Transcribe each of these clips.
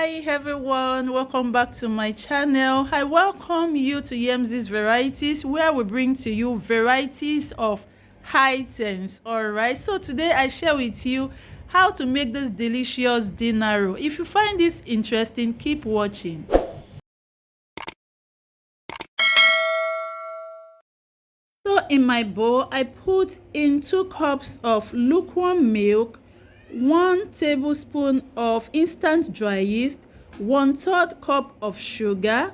Hi everyone, welcome back to my channel. I welcome you to Yemzi's Varieties, where we bring to you varieties of items. All right, so today I share with you how to make this delicious dinner roll. If you find this interesting, keep watching. So in my bowl, I put in 2 cups of lukewarm milk, 1 tablespoon of instant dry yeast, 1/3 cup of sugar,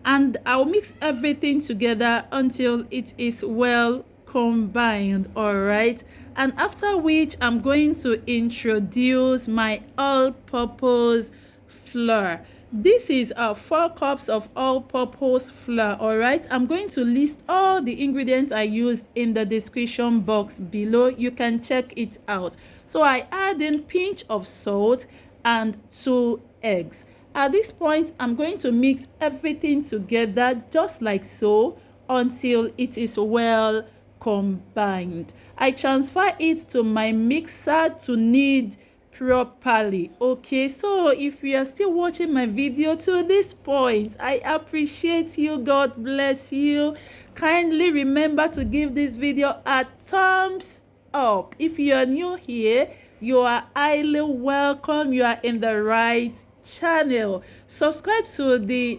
and I'll mix everything together until it is well combined. All right, and after which I'm going to introduce my all-purpose flour. This is 4 cups of all-purpose flour. All right, I'm going to list all the ingredients I used in the description box below. You can check it out. So I add in pinch of salt and 2 eggs. At this point, I'm going to mix everything together just like so until it is well combined. I transfer it to my mixer to knead properly. Okay, so if you are still watching my video to this point, I appreciate you. God bless you. Kindly remember to give this video a thumbs up. If you are new here, you are highly welcome. You are in the right channel. Subscribe to this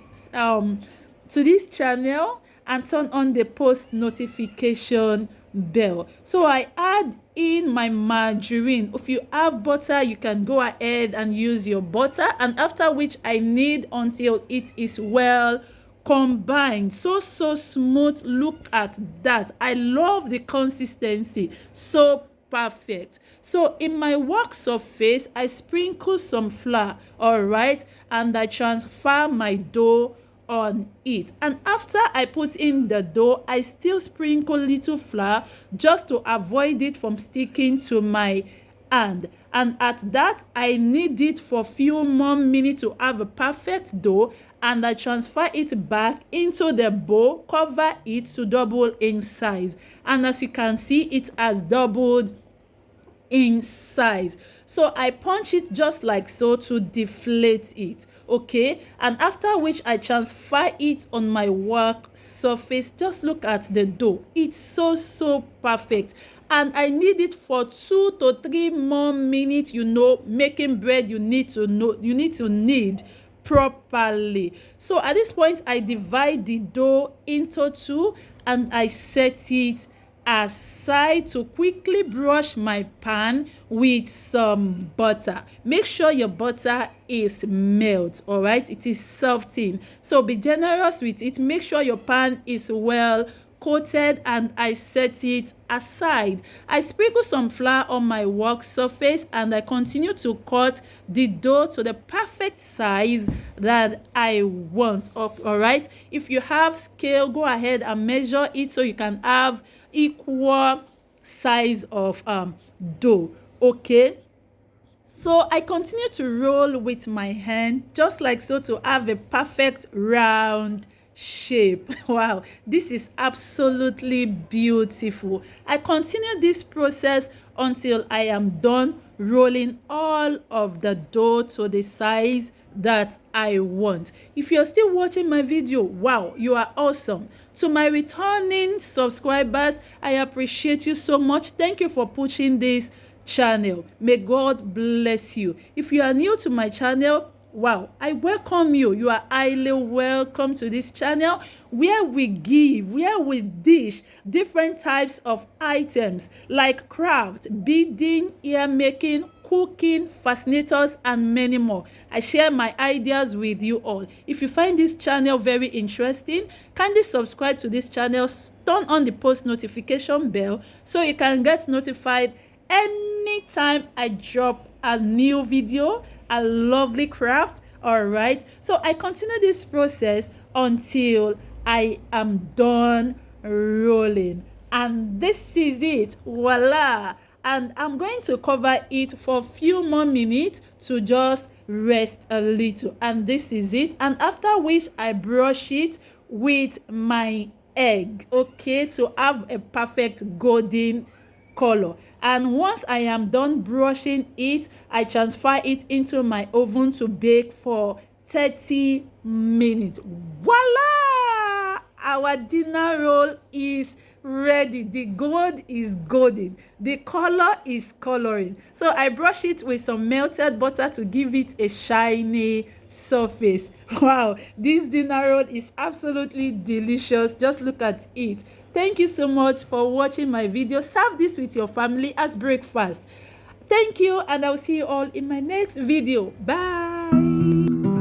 channel and turn on the post notification bell. So I add in my margarine. If you have butter, you can go ahead and use your butter, and after which I knead until it is well combined. So smooth. Look at that. I love the consistency. So perfect. So in my work surface, I sprinkle some flour, all right, and I transfer my dough on it. And after I put in the dough, I still sprinkle little flour just to avoid it from sticking to my hand. And at that, I knead it for a few more minutes to have a perfect dough, and I transfer it back into the bowl, cover it to double in size. And as you can see, it has doubled in size. So I punch it just like so to deflate it. Okay, and after which I transfer it on my work surface. Just look at the dough. It's so perfect, and I need it for 2 to 3 more minutes. Making bread, you need to knead properly. So at this point, I divide the dough into 2 and I set it aside to quickly brush my pan with some butter. Make sure your butter is melt. All right, it is softened, so be generous with it. Make sure your pan is well coated, and I set it aside. I sprinkle some flour on my work surface, and I continue to cut the dough to the perfect size that I want. All right, if you have scale, go ahead and measure it so you can have equal size of dough. Okay, so I continue to roll with my hand just like so to have a perfect round shape. Wow, this is absolutely beautiful. I continue this process until I am done rolling all of the dough to the size that I want. If you're still watching my video, wow, you are awesome. To my returning subscribers, I appreciate you so much. Thank you for pushing this channel. May God bless you. If you are new to my channel, wow, I welcome you. You are highly welcome to this channel where we dish different types of items like craft, beading, ear making, cooking, fascinators, and many more. I share my ideas with you all. If you find this channel very interesting, kindly subscribe to this channel, turn on the post notification bell so you can get notified anytime I drop a new video, a lovely craft. All right, so I continue this process until I am done rolling, and this is it. Voila. And I'm going to cover it for a few more minutes to just rest a little, and this is it. And after which I brush it with my egg, okay, to have a perfect golden color. And once I am done brushing it, I transfer it into my oven to bake for 30 minutes. Voila! Our dinner roll is ready. The gold is golden, the color is coloring. So I brush it with some melted butter to give it a shiny surface. Wow, this dinner roll is absolutely delicious. Just look at it. Thank you so much for watching my video. Serve this with your family as breakfast. Thank you, and I'll see you all in my next video. Bye.